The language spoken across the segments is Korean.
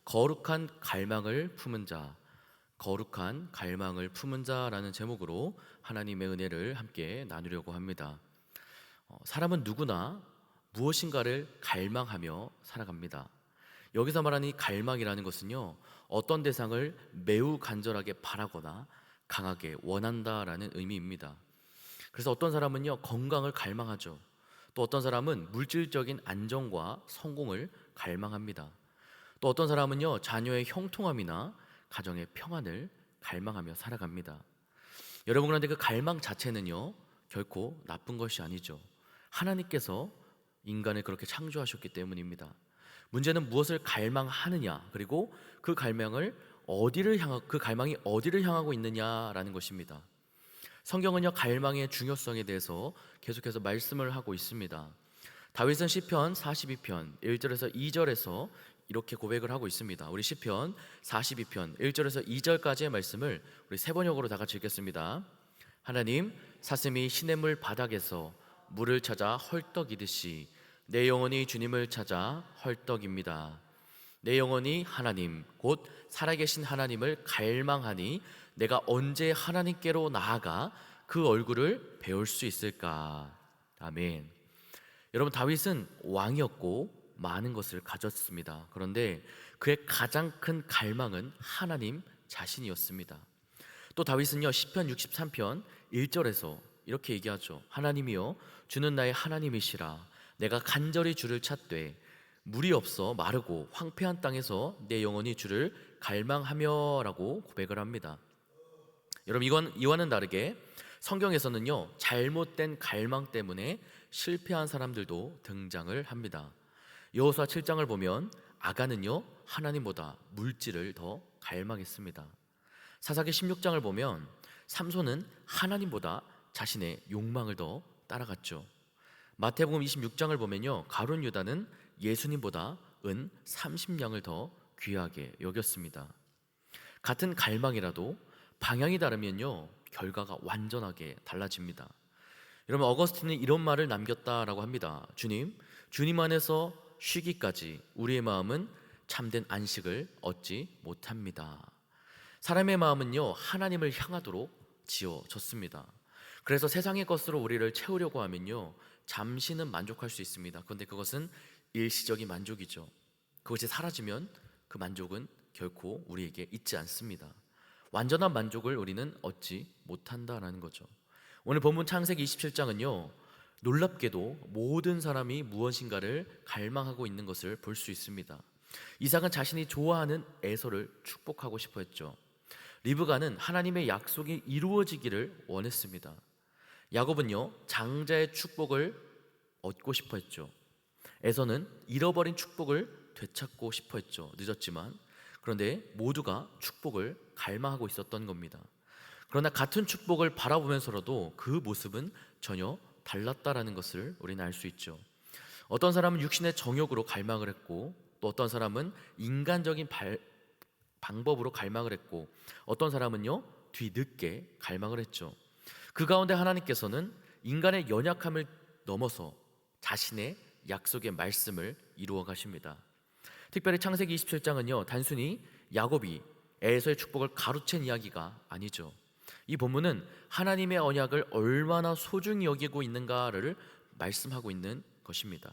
거룩한 갈망을 품은 자, 거룩한 갈망을 품은 자라는 제목으로 하나님의 은혜를 함께 나누려고 합니다. 사람은 누구나 무엇인가를 갈망하며 살아갑니다. 여기서 말하는 이 갈망이라는 것은요, 어떤 대상을 매우 간절하게 바라거나 강하게 원한다라는 의미입니다. 그래서 어떤 사람은요, 건강을 갈망하죠. 또 어떤 사람은 물질적인 안정과 성공을 갈망합니다. 또 어떤 사람은요, 자녀의 형통함이나 가정의 평안을 갈망하며 살아갑니다. 여러분, 그런데 그 갈망 자체는요, 결코 나쁜 것이 아니죠. 하나님께서 인간을 그렇게 창조하셨기 때문입니다. 문제는 무엇을 갈망하느냐, 그리고 그 갈망이 어디를 향하고 있느냐라는 것입니다. 성경은요, 갈망의 중요성에 대해서 계속해서 말씀을 하고 있습니다. 다윗은 시편 42편 1절에서 2절에서 이렇게 고백을 하고 있습니다. 우리 시편 42편 1절에서 2절까지의 말씀을 우리 세 번역으로 다 같이 읽겠습니다. 하나님, 사슴이 시냇물 바닥에서 물을 찾아 헐떡이듯이 내 영혼이 주님을 찾아 헐떡입니다. 내 영혼이 하나님 곧 살아계신 하나님을 갈망하니 내가 언제 하나님께로 나아가 그 얼굴을 배울 수 있을까? 아멘. 여러분, 다윗은 왕이었고 많은 것을 가졌습니다. 그런데 그의 가장 큰 갈망은 하나님 자신이었습니다. 또 다윗은요, 시편 63편 1절에서 이렇게 얘기하죠. 하나님이여, 주는 나의 하나님이시라. 내가 간절히 주를 찾되 물이 없어 마르고 황폐한 땅에서 내 영혼이 주를 갈망하며 라고 고백을 합니다. 여러분, 이와는 다르게 성경에서는요, 잘못된 갈망 때문에 실패한 사람들도 등장을 합니다. 여호수아 7장을 보면 아간은요, 하나님보다 물질을 더 갈망했습니다. 사사기 16장을 보면 삼손은 하나님보다 자신의 욕망을 더 따라갔죠. 마태복음 26장을 보면요, 가룟 유다는 예수님보다 은 30냥을 더 귀하게 여겼습니다. 같은 갈망이라도 방향이 다르면요, 결과가 완전하게 달라집니다. 여러분, 어거스틴은 이런 말을 남겼다라고 합니다. 주님 안에서 쉬기까지 우리의 마음은 참된 안식을 얻지 못합니다. 사람의 마음은요, 하나님을 향하도록 지어졌습니다. 그래서 세상의 것으로 우리를 채우려고 하면요, 잠시는 만족할 수 있습니다. 그런데 그것은 일시적인 만족이죠. 그것이 사라지면 그 만족은 결코 우리에게 있지 않습니다. 완전한 만족을 우리는 얻지 못한다라는 거죠. 오늘 본문 창세기 27장은요, 놀랍게도 모든 사람이 무엇인가를 갈망하고 있는 것을 볼 수 있습니다. 이삭은 자신이 좋아하는 에서를 축복하고 싶어 했죠. 리브가는 하나님의 약속이 이루어지기를 원했습니다. 야곱은요, 장자의 축복을 얻고 싶어 했죠. 에서는 잃어버린 축복을 되찾고 싶어 했죠. 늦었지만. 그런데 모두가 축복을 갈망하고 있었던 겁니다. 그러나 같은 축복을 바라보면서라도 그 모습은 전혀 달랐다라는 것을 우리는 알 수 있죠. 어떤 사람은 육신의 정욕으로 갈망을 했고, 또 어떤 사람은 인간적인 방법으로 갈망을 했고, 어떤 사람은요, 뒤늦게 갈망을 했죠. 그 가운데 하나님께서는 인간의 연약함을 넘어서 자신의 약속의 말씀을 이루어 가십니다. 특별히 창세기 27장은요, 단순히 야곱이 에서의 축복을 가로챈 이야기가 아니죠. 이 본문은 하나님의 언약을 얼마나 소중히 여기고 있는가를 말씀하고 있는 것입니다.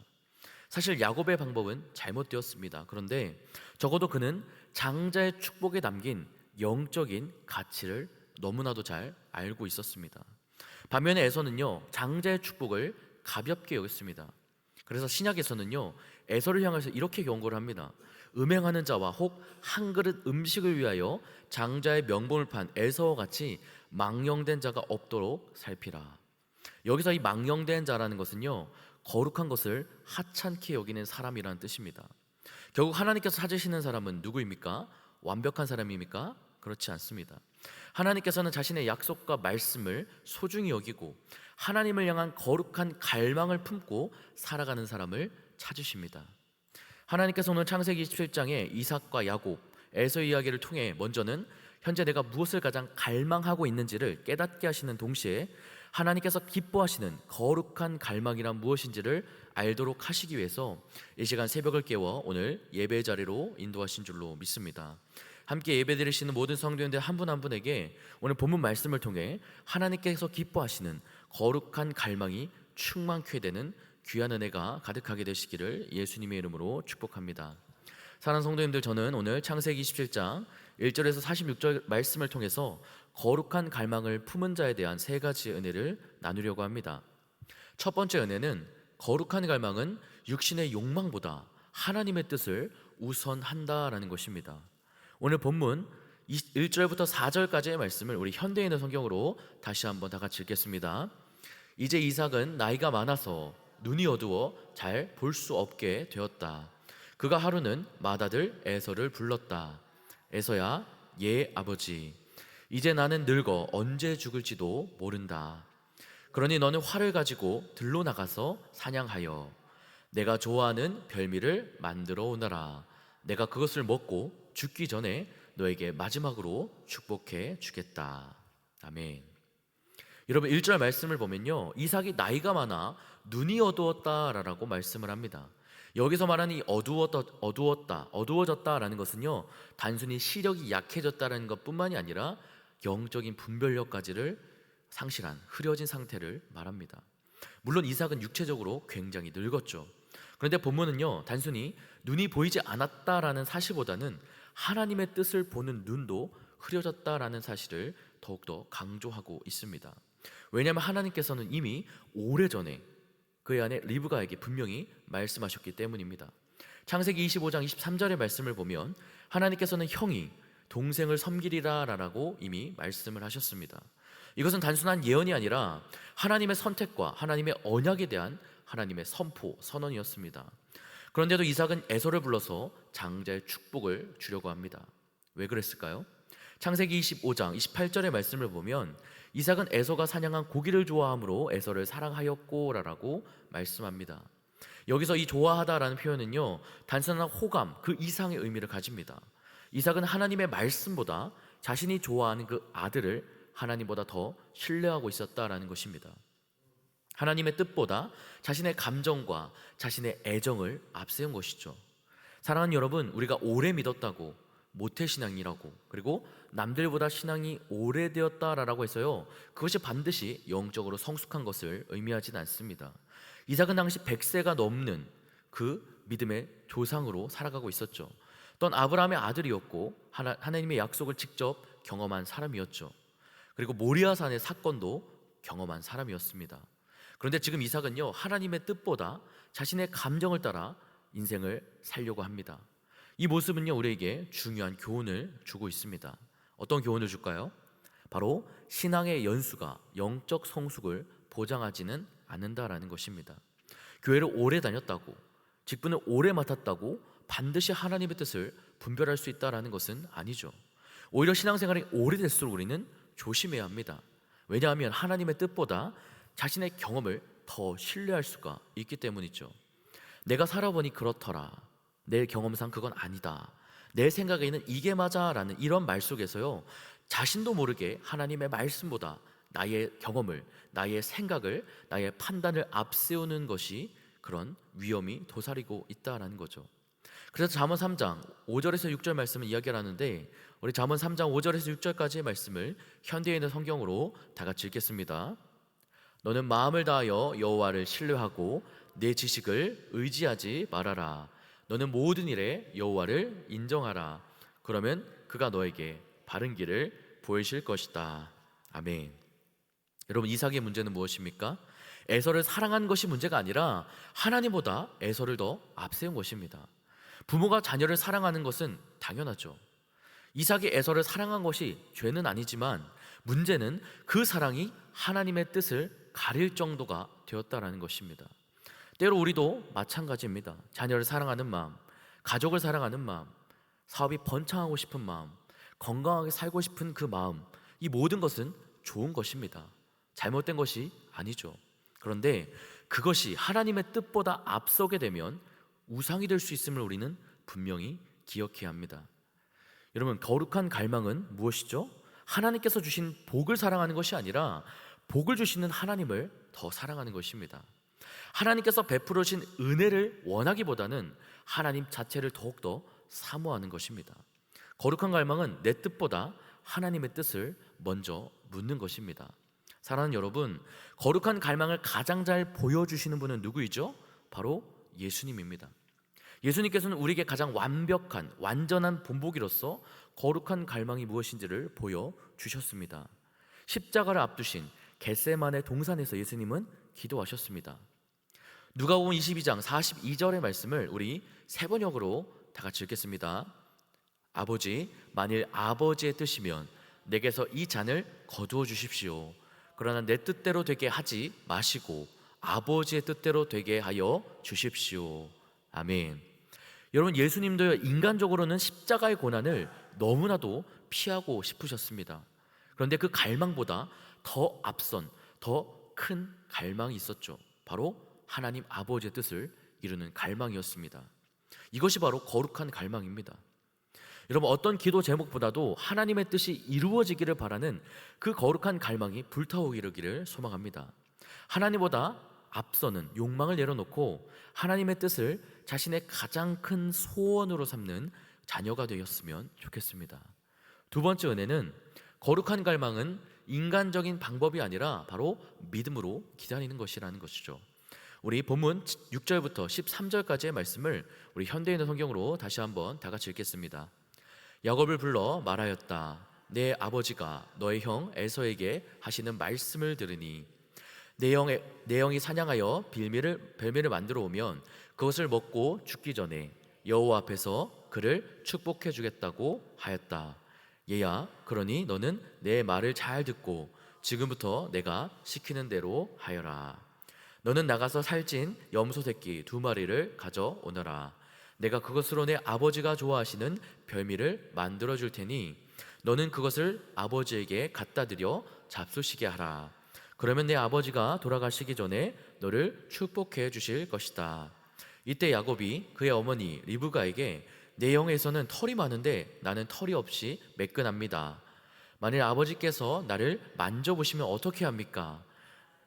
사실 야곱의 방법은 잘못되었습니다. 그런데 적어도 그는 장자의 축복에 담긴 영적인 가치를 너무나도 잘 알고 있었습니다. 반면에 에서는요, 장자의 축복을 가볍게 여겼습니다. 그래서 신약에서는요, 에서를 향해서 이렇게 경고를 합니다. 음행하는 자와 혹 한 그릇 음식을 위하여 장자의 명분을 판 에서와 같이 망령된 자가 없도록 살피라. 여기서 이 망령된 자라는 것은요, 거룩한 것을 하찮게 여기는 사람이라는 뜻입니다. 결국 하나님께서 찾으시는 사람은 누구입니까? 완벽한 사람입니까? 그렇지 않습니다. 하나님께서는 자신의 약속과 말씀을 소중히 여기고 하나님을 향한 거룩한 갈망을 품고 살아가는 사람을 찾으십니다. 하나님께서 오늘 창세기 27장에 이삭과 야곱, 에서 이야기를 통해 먼저는 현재 내가 무엇을 가장 갈망하고 있는지를 깨닫게 하시는 동시에 하나님께서 기뻐하시는 거룩한 갈망이란 무엇인지를 알도록 하시기 위해서 이 시간 새벽을 깨워 오늘 예배 자리로 인도하신 줄로 믿습니다. 함께 예배드리시는 모든 성도님들 한 분 한 분에게 오늘 본문 말씀을 통해 하나님께서 기뻐하시는 거룩한 갈망이 충만케 되는 귀한 은혜가 가득하게 되시기를 예수님의 이름으로 축복합니다. 사랑하는 성도님들, 저는 오늘 창세기 27장 1절에서 46절 말씀을 통해서 거룩한 갈망을 품은 자에 대한 세 가지 은혜를 나누려고 합니다. 첫 번째 은혜는 거룩한 갈망은 육신의 욕망보다 하나님의 뜻을 우선한다라는 것입니다. 오늘 본문 1절부터 4절까지의 말씀을 우리 현대인의 성경으로 다시 한번 다 같이 읽겠습니다. 이제 이삭은 나이가 많아서 눈이 어두워 잘 볼 수 없게 되었다. 그가 하루는 맏아들 에서를 불렀다. 에서야, 예 아버지, 이제 나는 늙어 언제 죽을지도 모른다. 그러니 너는 활을 가지고 들로 나가서 사냥하여 내가 좋아하는 별미를 만들어 오너라. 내가 그것을 먹고 죽기 전에 너에게 마지막으로 축복해 주겠다. 아멘. 여러분, 1절 말씀을 보면요, 이삭이 나이가 많아 눈이 어두웠다라고 말씀을 합니다. 여기서 말하는 이 어두워졌다라는 것은요, 단순히 시력이 약해졌다는 것뿐만이 아니라 영적인 분별력까지를 상실한 흐려진 상태를 말합니다. 물론 이삭은 육체적으로 굉장히 늙었죠. 그런데 본문은요, 단순히 눈이 보이지 않았다라는 사실보다는 하나님의 뜻을 보는 눈도 흐려졌다라는 사실을 더욱더 강조하고 있습니다. 왜냐하면 하나님께서는 이미 오래전에 그의 아내 리브가에게 분명히 말씀하셨기 때문입니다. 창세기 25장 23절의 말씀을 보면 하나님께서는 형이 동생을 섬기리라 라고 이미 말씀을 하셨습니다. 이것은 단순한 예언이 아니라 하나님의 선택과 하나님의 언약에 대한 하나님의 선포, 선언이었습니다. 그런데도 이삭은 에서를 불러서 장자의 축복을 주려고 합니다. 왜 그랬을까요? 창세기 25장 28절의 말씀을 보면 이삭은 에서가 사냥한 고기를 좋아함으로 에서를 사랑하였고 라고 말씀합니다. 여기서 이 좋아하다라는 표현은요, 단순한 호감 그 이상의 의미를 가집니다. 이삭은 하나님의 말씀보다 자신이 좋아하는 그 아들을 하나님보다 더 신뢰하고 있었다라는 것입니다. 하나님의 뜻보다 자신의 감정과 자신의 애정을 앞세운 것이죠. 사랑하는 여러분, 우리가 오래 믿었다고 모태신앙이라고 그리고 남들보다 신앙이 오래되었다라고 해서요, 그것이 반드시 영적으로 성숙한 것을 의미하진 않습니다. 이삭은 당시 100세가 넘는 그 믿음의 조상으로 살아가고 있었죠. 또한 아브라함의 아들이었고 하나님의 약속을 직접 경험한 사람이었죠. 그리고 모리아산의 사건도 경험한 사람이었습니다. 그런데 지금 이삭은요, 하나님의 뜻보다 자신의 감정을 따라 인생을 살려고 합니다. 이 모습은요, 우리에게 중요한 교훈을 주고 있습니다. 어떤 교훈을 줄까요? 바로 신앙의 연수가 영적 성숙을 보장하지는 않는다라는 것입니다. 교회를 오래 다녔다고, 직분을 오래 맡았다고 반드시 하나님의 뜻을 분별할 수 있다라는 것은 아니죠. 오히려 신앙생활이 오래될수록 우리는 조심해야 합니다. 왜냐하면 하나님의 뜻보다 자신의 경험을 더 신뢰할 수가 있기 때문이죠. 내가 살아보니 그렇더라, 내 경험상 그건 아니다, 내 생각에는 이게 맞아 라는 이런 말 속에서요, 자신도 모르게 하나님의 말씀보다 나의 경험을, 나의 생각을, 나의 판단을 앞세우는 것이 그런 위험이 도사리고 있다라는 거죠. 그래서 잠언 3장 5절에서 6절 말씀을 이야기하는데, 우리 잠언 3장 5절에서 6절까지의 말씀을 현대인의 성경으로 다 같이 읽겠습니다. 너는 마음을 다하여 여호와를 신뢰하고 내 지식을 의지하지 말아라. 너는 모든 일에 여호와를 인정하라. 그러면 그가 너에게 바른 길을 보이실 것이다. 아멘. 여러분, 이삭의 문제는 무엇입니까? 에서를 사랑한 것이 문제가 아니라 하나님보다 에서를 더 앞세운 것입니다. 부모가 자녀를 사랑하는 것은 당연하죠. 이삭이 에서를 사랑한 것이 죄는 아니지만 문제는 그 사랑이 하나님의 뜻을 가릴 정도가 되었다라는 것입니다. 때로 우리도 마찬가지입니다. 자녀를 사랑하는 마음, 가족을 사랑하는 마음, 사업이 번창하고 싶은 마음, 건강하게 살고 싶은 그 마음, 이 모든 것은 좋은 것입니다. 잘못된 것이 아니죠. 그런데 그것이 하나님의 뜻보다 앞서게 되면 우상이 될 수 있음을 우리는 분명히 기억해야 합니다. 여러분, 거룩한 갈망은 무엇이죠? 하나님께서 주신 복을 사랑하는 것이 아니라 복을 주시는 하나님을 더 사랑하는 것입니다. 하나님께서 베풀어 주신 은혜를 원하기보다는 하나님 자체를 더욱더 사모하는 것입니다. 거룩한 갈망은 내 뜻보다 하나님의 뜻을 먼저 묻는 것입니다. 사랑하는 여러분, 거룩한 갈망을 가장 잘 보여주시는 분은 누구이죠? 바로 예수님입니다. 예수님께서는 우리에게 가장 완벽한 완전한 본보기로서 거룩한 갈망이 무엇인지를 보여주셨습니다. 십자가를 앞두신 겟세마네 동산에서 예수님은 기도하셨습니다. 누가복음 22장 42절의 말씀을 우리 세 번역으로 다 같이 읽겠습니다. 아버지, 만일 아버지의 뜻이면 내게서 이 잔을 거두어 주십시오. 그러나 내 뜻대로 되게 하지 마시고 아버지의 뜻대로 되게 하여 주십시오. 아멘. 여러분, 예수님도 인간적으로는 십자가의 고난을 너무나도 피하고 싶으셨습니다. 그런데 그 갈망보다 더 앞선 더 큰 갈망이 있었죠. 바로 하나님 아버지의 뜻을 이루는 갈망이었습니다. 이것이 바로 거룩한 갈망입니다. 여러분, 어떤 기도 제목보다도 하나님의 뜻이 이루어지기를 바라는 그 거룩한 갈망이 불타오르기를 소망합니다. 하나님보다 앞서는 욕망을 내려놓고 하나님의 뜻을 자신의 가장 큰 소원으로 삼는 자녀가 되었으면 좋겠습니다. 두 번째 은혜는, 거룩한 갈망은 인간적인 방법이 아니라 바로 믿음으로 기다리는 것이라는 것이죠. 우리 본문 6절부터 13절까지의 말씀을 우리 현대인의 성경으로 다시 한번 다 같이 읽겠습니다. 야곱을 불러 말하였다. 내 아버지가 너의 형 에서에게 하시는 말씀을 들으니 내 영이 사냥하여 별미를 만들어 오면 그것을 먹고 죽기 전에 여호와 앞에서 그를 축복해 주겠다고 하였다. 얘야, 그러니 너는 내 말을 잘 듣고 지금부터 내가 시키는 대로 하여라. 너는 나가서 살찐 염소 새끼 2마리를 가져오너라. 내가 그것으로 내 아버지가 좋아하시는 별미를 만들어 줄 테니 너는 그것을 아버지에게 갖다 드려 잡수시게 하라. 그러면 내 아버지가 돌아가시기 전에 너를 축복해 주실 것이다. 이때 야곱이 그의 어머니 리브가에게 내 영에서는 털이 많은데 나는 털이 없이 매끈합니다. 만일 아버지께서 나를 만져보시면 어떻게 합니까?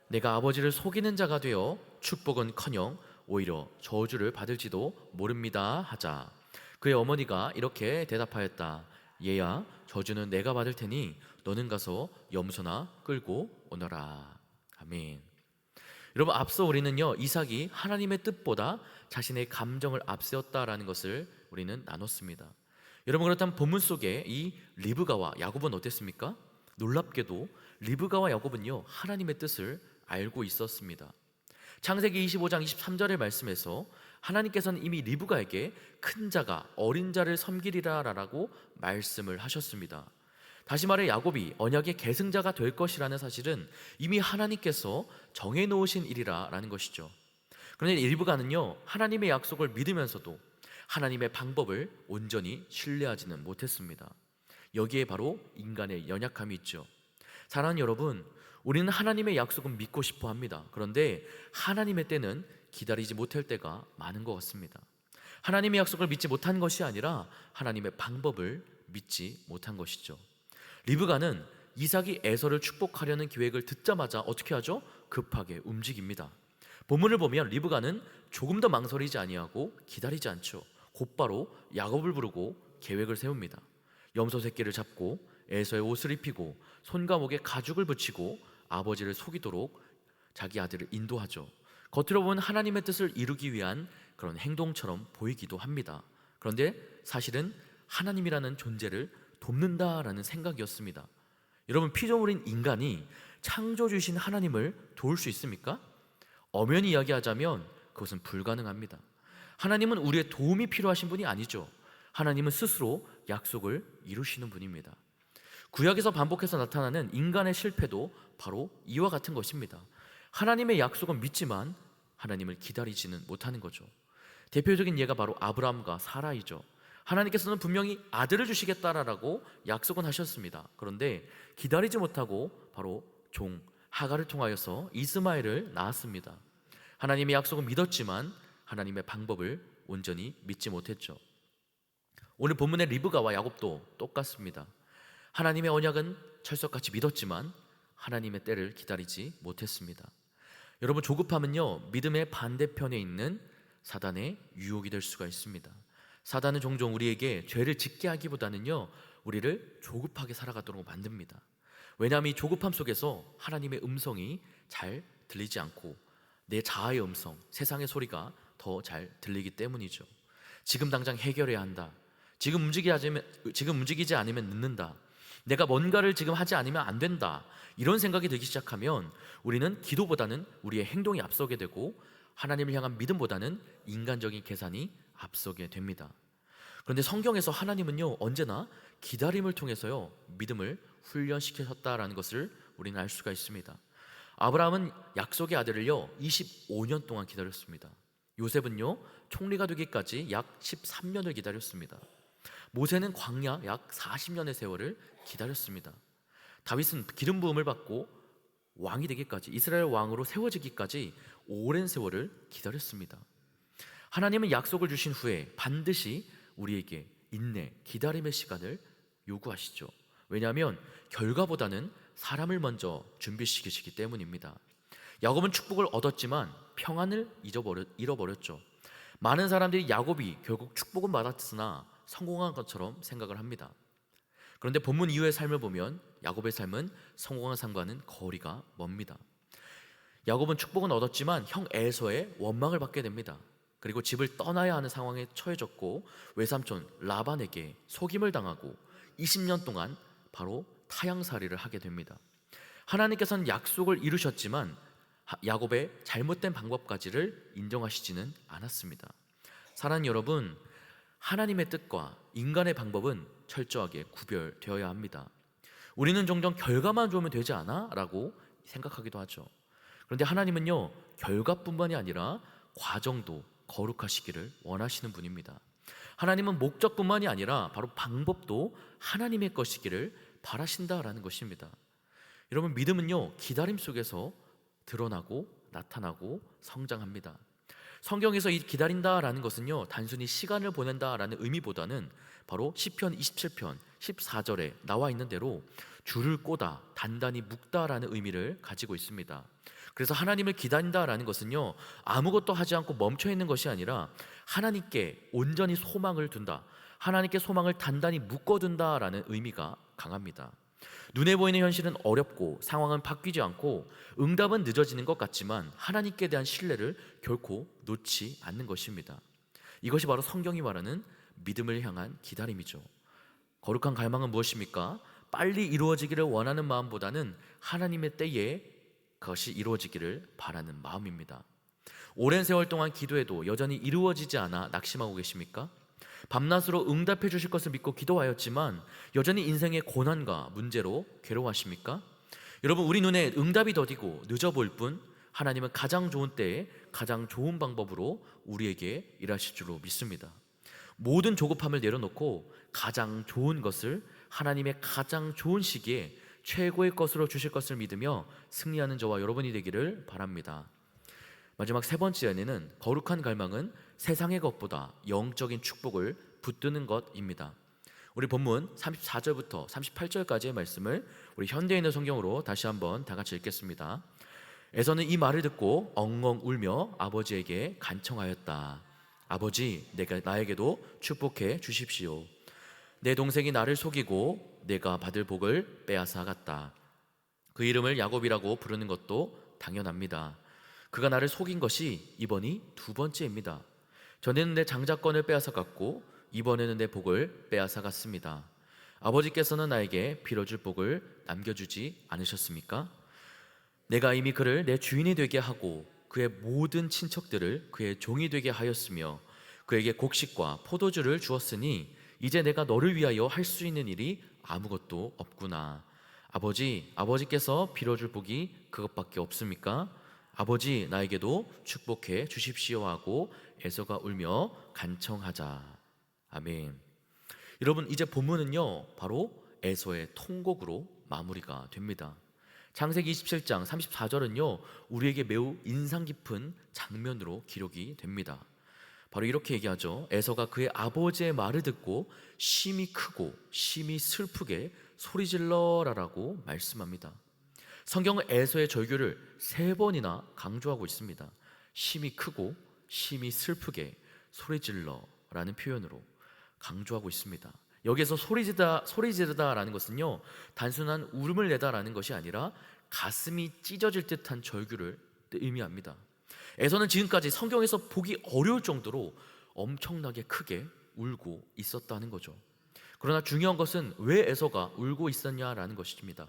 내가 아버지를 속이는 자가 되어 축복은커녕 오히려 저주를 받을지도 모릅니다 하자. 그의 어머니가 이렇게 대답하였다. 얘야, 저주는 내가 받을 테니 너는 가서 염소나 끌고 오너라. 아멘. 여러분, 앞서 우리는요, 이삭이 하나님의 뜻보다 자신의 감정을 앞세웠다라는 것을 우리는 나눴습니다. 여러분, 그렇다면 본문 속에 이 리브가와 야곱은 어땠습니까? 놀랍게도 리브가와 야곱은요, 하나님의 뜻을 알고 있었습니다. 창세기 25장 23절의 말씀에서 하나님께서는 이미 리브가에게 큰 자가 어린 자를 섬기리라 라고 말씀을 하셨습니다. 다시 말해 야곱이 언약의 계승자가 될 것이라는 사실은 이미 하나님께서 정해놓으신 일이라 라는 것이죠. 그런데 리브가는요, 하나님의 약속을 믿으면서도 하나님의 방법을 온전히 신뢰하지는 못했습니다. 여기에 바로 인간의 연약함이 있죠. 사랑하는 여러분, 우리는 하나님의 약속은 믿고 싶어 합니다. 그런데 하나님의 때는 기다리지 못할 때가 많은 것 같습니다. 하나님의 약속을 믿지 못한 것이 아니라 하나님의 방법을 믿지 못한 것이죠. 리브가는 이삭이 에서를 축복하려는 계획을 듣자마자 어떻게 하죠? 급하게 움직입니다. 본문을 보면 리브가는 조금 더 망설이지 아니하고 기다리지 않죠. 곧바로 야곱을 부르고 계획을 세웁니다. 염소 새끼를 잡고 에서의 옷을 입히고 손과 목에 가죽을 붙이고 아버지를 속이도록 자기 아들을 인도하죠. 겉으로 보면 하나님의 뜻을 이루기 위한 그런 행동처럼 보이기도 합니다. 그런데 사실은 하나님이라는 존재를 돕는다라는 생각이었습니다. 여러분, 피조물인 인간이 창조주이신 하나님을 도울 수 있습니까? 엄연히 이야기하자면 그것은 불가능합니다. 하나님은 우리의 도움이 필요하신 분이 아니죠. 하나님은 스스로 약속을 이루시는 분입니다. 구약에서 반복해서 나타나는 인간의 실패도 바로 이와 같은 것입니다. 하나님의 약속은 믿지만 하나님을 기다리지는 못하는 거죠. 대표적인 예가 바로 아브라함과 사라이죠. 하나님께서는 분명히 아들을 주시겠다라고 약속은 하셨습니다. 그런데 기다리지 못하고 바로 종 하갈을 통하여서 이스마엘을 낳았습니다. 하나님의 약속은 믿었지만 하나님의 방법을 온전히 믿지 못했죠. 오늘 본문의 리브가와 야곱도 똑같습니다. 하나님의 언약은 철석같이 믿었지만 하나님의 때를 기다리지 못했습니다. 여러분, 조급함은요, 믿음의 반대편에 있는 사단의 유혹이 될 수가 있습니다. 사단은 종종 우리에게 죄를 짓게 하기보다는요, 우리를 조급하게 살아가도록 만듭니다. 왜냐하면 이 조급함 속에서 하나님의 음성이 잘 들리지 않고 내 자아의 음성, 세상의 소리가 더 잘 들리기 때문이죠. 지금 당장 해결해야 한다. 지금 움직이지 않으면 늦는다. 내가 뭔가를 지금 하지 않으면 안 된다. 이런 생각이 들기 시작하면 우리는 기도보다는 우리의 행동이 앞서게 되고 하나님을 향한 믿음보다는 인간적인 계산이 앞서게 됩니다. 그런데 성경에서 하나님은요, 언제나 기다림을 통해서요, 믿음을 훈련시키셨다라는 것을 우리는 알 수가 있습니다. 아브라함은 약속의 아들을요 25년 동안 기다렸습니다. 요셉은요 총리가 되기까지 약 13년을 기다렸습니다. 모세는 광야 약 40년의 세월을 기다렸습니다. 다윗은 기름 부음을 받고 왕이 되기까지, 이스라엘 왕으로 세워지기까지 오랜 세월을 기다렸습니다. 하나님은 약속을 주신 후에 반드시 우리에게 인내, 기다림의 시간을 요구하시죠. 왜냐하면 결과보다는 사람을 먼저 준비시키시기 때문입니다. 야곱은 축복을 얻었지만 평안을 잃어버렸죠. 많은 사람들이 야곱이 결국 축복은 받았으나 성공한 것처럼 생각을 합니다. 그런데 본문 이후의 삶을 보면 야곱의 삶은 성공한 삶과는 거리가 멉니다. 야곱은 축복은 얻었지만 형 에서의 원망을 받게 됩니다. 그리고 집을 떠나야 하는 상황에 처해졌고 외삼촌 라반에게 속임을 당하고 20년 동안 바로 타향살이를 하게 됩니다. 하나님께서는 약속을 이루셨지만 야곱의 잘못된 방법까지를 인정하시지는 않았습니다. 사랑하는 여러분, 하나님의 뜻과 인간의 방법은 철저하게 구별되어야 합니다. 우리는 종종 결과만 좋으면 되지 않아? 라고 생각하기도 하죠. 그런데 하나님은요, 결과뿐만이 아니라 과정도 거룩하시기를 원하시는 분입니다. 하나님은 목적뿐만이 아니라 바로 방법도 하나님의 것이기를 바라신다라는 것입니다. 여러분, 믿음은요 기다림 속에서 드러나고 나타나고 성장합니다. 성경에서 이 기다린다라는 것은요 단순히 시간을 보낸다라는 의미보다는 바로 시편 27편 14절에 나와 있는 대로 줄을 꼬다 단단히 묶다라는 의미를 가지고 있습니다. 그래서 하나님을 기다린다라는 것은요 아무것도 하지 않고 멈춰 있는 것이 아니라 하나님께 온전히 소망을 둔다, 하나님께 소망을 단단히 묶어둔다라는 의미가 강합니다. 눈에 보이는 현실은 어렵고 상황은 바뀌지 않고 응답은 늦어지는 것 같지만 하나님께 대한 신뢰를 결코 놓지 않는 것입니다. 이것이 바로 성경이 말하는 믿음을 향한 기다림이죠. 거룩한 갈망은 무엇입니까? 빨리 이루어지기를 원하는 마음보다는 하나님의 때에 그것이 이루어지기를 바라는 마음입니다. 오랜 세월 동안 기도해도 여전히 이루어지지 않아 낙심하고 계십니까? 밤낮으로 응답해 주실 것을 믿고 기도하였지만 여전히 인생의 고난과 문제로 괴로워하십니까? 여러분, 우리 눈에 응답이 더디고 늦어 보일 뿐 하나님은 가장 좋은 때에 가장 좋은 방법으로 우리에게 일하실 줄로 믿습니다. 모든 조급함을 내려놓고 가장 좋은 것을 하나님의 가장 좋은 시기에 최고의 것으로 주실 것을 믿으며 승리하는 저와 여러분이 되기를 바랍니다. 마지막 세 번째 연애는 거룩한 갈망은 세상의 것보다 영적인 축복을 붙드는 것입니다. 우리 본문 34절부터 38절까지의 말씀을 우리 현대인의 성경으로 다시 한번 다 같이 읽겠습니다. 에서는 이 말을 듣고 엉엉 울며 아버지에게 간청하였다. 아버지, 나에게도 축복해 주십시오. 내 동생이 나를 속이고 내가 받을 복을 빼앗아 갔다. 그 이름을 야곱이라고 부르는 것도 당연합니다. 그가 나를 속인 것이 이번이 두 번째입니다. 전에는 내 장자권을 빼앗아 갔고 이번에는 내 복을 빼앗아 갔습니다. 아버지께서는 나에게 빌어줄 복을 남겨주지 않으셨습니까? 내가 이미 그를 내 주인이 되게 하고 그의 모든 친척들을 그의 종이 되게 하였으며 그에게 곡식과 포도주를 주었으니 이제 내가 너를 위하여 할 수 있는 일이 아무것도 없구나. 아버지께서 빌어줄 복이 그것밖에 없습니까? 아버지, 나에게도 축복해 주십시오 하고 에서가 울며 간청하자. 아멘. 여러분, 이제 본문은요 바로 에서의 통곡으로 마무리가 됩니다. 창세기 27장 34절은요 우리에게 매우 인상 깊은 장면으로 기록이 됩니다. 바로 이렇게 얘기하죠. 에서가 그의 아버지의 말을 듣고 심히 크고 심히 슬프게 소리질러라라고 말씀합니다. 성경은 에서의 절규를 3번이나 강조하고 있습니다. 심히 크고 심히 슬프게 소리질러라는 표현으로 강조하고 있습니다. 여기에서 소리지르다라는 것은요, 단순한 울음을 내다라는 것이 아니라 가슴이 찢어질 듯한 절규를 의미합니다. 에서는 지금까지 성경에서 보기 어려울 정도로 엄청나게 크게 울고 있었다는 거죠. 그러나 중요한 것은 왜 에서가 울고 있었냐라는 것입니다.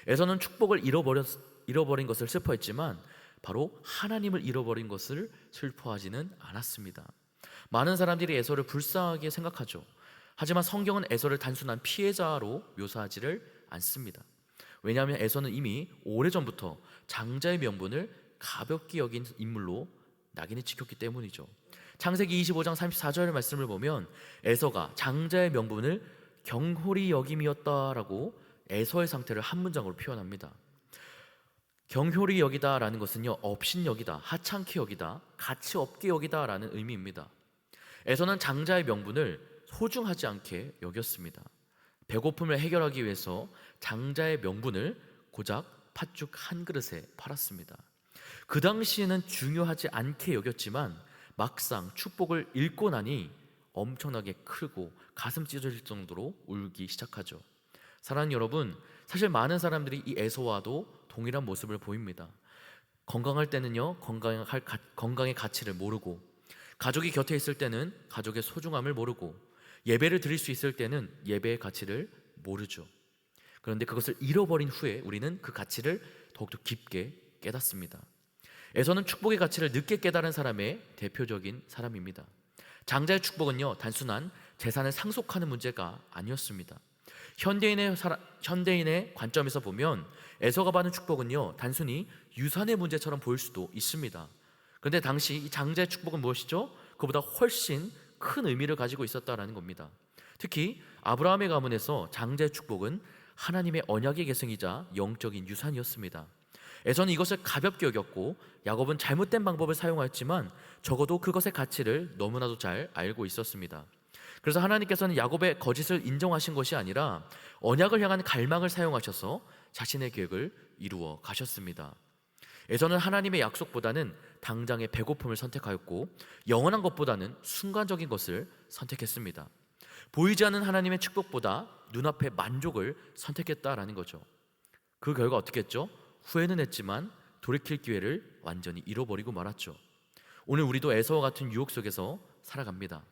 에서는 축복을 잃어버린 것을 슬퍼했지만 바로 하나님을 잃어버린 것을 슬퍼하지는 않았습니다. 많은 사람들이 에서를 불쌍하게 생각하죠. 하지만 성경은 에서를 단순한 피해자로 묘사하지를 않습니다. 왜냐하면 에서는 이미 오래전부터 장자의 명분을 가볍게 여긴 인물로 낙인이 찍혔기 때문이죠. 창세기 25장 34절의 말씀을 보면 에서가 장자의 명분을 경홀히 여김이었다라고 에서의 상태를 한 문장으로 표현합니다. 경홀히 여기다라는 것은요, 업신 여기다, 하찮게 여기다, 가치 없게 여기다라는 의미입니다. 에서는 장자의 명분을 소중하지 않게 여겼습니다. 배고픔을 해결하기 위해서 장자의 명분을 고작 팥죽 한 그릇에 팔았습니다. 그 당시에는 중요하지 않게 여겼지만 막상 축복을 잃고 나니 엄청나게 크고 가슴 찢어질 정도로 울기 시작하죠. 사랑하는 여러분, 사실 많은 사람들이 이 에서와도 동일한 모습을 보입니다. 건강할 때는요, 건강의 가치를 모르고, 가족이 곁에 있을 때는 가족의 소중함을 모르고, 예배를 드릴 수 있을 때는 예배의 가치를 모르죠. 그런데 그것을 잃어버린 후에 우리는 그 가치를 더욱더 깊게 깨닫습니다. 에서는 축복의 가치를 늦게 깨달은 사람의 대표적인 사람입니다. 장자의 축복은요, 단순한 재산을 상속하는 문제가 아니었습니다. 현대인의 관점에서 보면 에서가 받은 축복은요, 단순히 유산의 문제처럼 보일 수도 있습니다. 그런데 당시 이 장자의 축복은 무엇이죠? 그보다 훨씬 큰 의미를 가지고 있었다는 겁니다. 특히 아브라함의 가문에서 장자의 축복은 하나님의 언약의 계승이자 영적인 유산이었습니다. 에서는 이것을 가볍게 여겼고 야곱은 잘못된 방법을 사용하였지만 적어도 그것의 가치를 너무나도 잘 알고 있었습니다. 그래서 하나님께서는 야곱의 거짓을 인정하신 것이 아니라 언약을 향한 갈망을 사용하셔서 자신의 계획을 이루어 가셨습니다. 에서는 하나님의 약속보다는 당장의 배고픔을 선택하였고 영원한 것보다는 순간적인 것을 선택했습니다. 보이지 않는 하나님의 축복보다 눈앞의 만족을 선택했다라는 거죠. 그 결과 어떻게 했죠? 후회는 했지만 돌이킬 기회를 완전히 잃어버리고 말았죠. 오늘 우리도 에서와 같은 유혹 속에서 살아갑니다.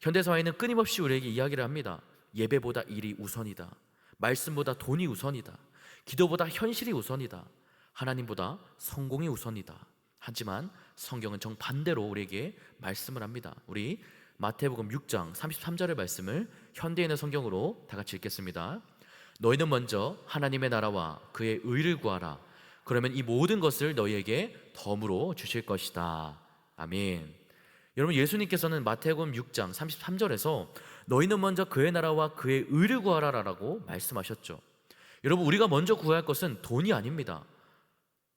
현대사회는 끊임없이 우리에게 이야기를 합니다. 예배보다 일이 우선이다. 말씀보다 돈이 우선이다. 기도보다 현실이 우선이다. 하나님보다 성공이 우선이다. 하지만 성경은 정반대로 우리에게 말씀을 합니다. 우리 마태복음 6장 33절의 말씀을 현대인의 성경으로 다 같이 읽겠습니다. 너희는 먼저 하나님의 나라와 그의 의를 구하라. 그러면 이 모든 것을 너희에게 덤으로 주실 것이다. 아멘. 여러분, 예수님께서는 마태복음 6장 33절에서 너희는 먼저 그의 나라와 그의 의를 구하라라고 말씀하셨죠. 여러분, 우리가 먼저 구해야 할 것은 돈이 아닙니다.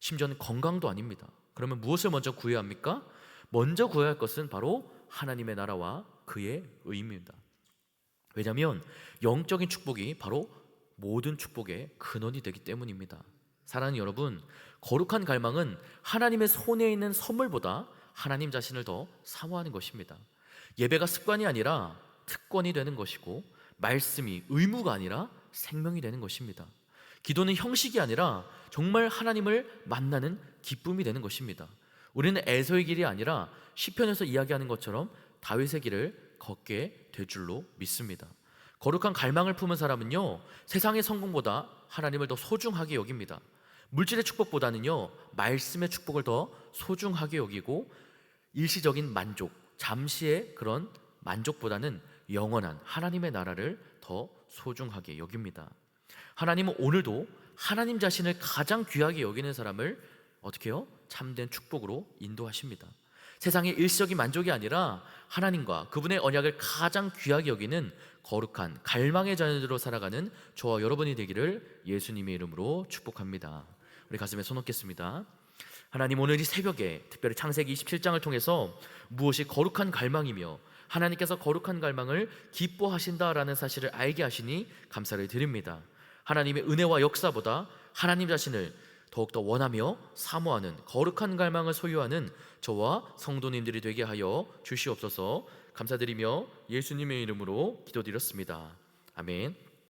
심지어는 건강도 아닙니다. 그러면 무엇을 먼저 구해야 합니까? 먼저 구해야 할 것은 바로 하나님의 나라와 그의 의입니다. 왜냐하면 영적인 축복이 바로 모든 축복의 근원이 되기 때문입니다. 사랑하는 여러분, 거룩한 갈망은 하나님의 손에 있는 선물보다 하나님 자신을 더 사모하는 것입니다. 예배가 습관이 아니라 특권이 되는 것이고 말씀이 의무가 아니라 생명이 되는 것입니다. 기도는 형식이 아니라 정말 하나님을 만나는 기쁨이 되는 것입니다. 우리는 에서의 길이 아니라 시편에서 이야기하는 것처럼 다윗의 길을 걷게 될 줄로 믿습니다. 거룩한 갈망을 품은 사람은요, 세상의 성공보다 하나님을 더 소중하게 여깁니다. 물질의 축복보다는요, 말씀의 축복을 더 소중하게 여기고 일시적인 만족, 잠시의 그런 만족보다는 영원한 하나님의 나라를 더 소중하게 여깁니다. 하나님은 오늘도 하나님 자신을 가장 귀하게 여기는 사람을 어떻게 해요? 참된 축복으로 인도하십니다. 세상의 일시적인 만족이 아니라 하나님과 그분의 언약을 가장 귀하게 여기는 거룩한 갈망의 자녀들로 살아가는 저와 여러분이 되기를 예수님의 이름으로 축복합니다. 우리 가슴에 손 얹겠습니다. 하나님, 오늘 이 새벽에 특별히 창세기 27장을 통해서 무엇이 거룩한 갈망이며 하나님께서 거룩한 갈망을 기뻐하신다라는 사실을 알게 하시니 감사를 드립니다. 하나님의 은혜와 역사보다 하나님 자신을 더욱더 원하며 사모하는 거룩한 갈망을 소유하는 저와 성도님들이 되게 하여 주시옵소서. 감사드리며 예수님의 이름으로 기도드렸습니다. 아멘.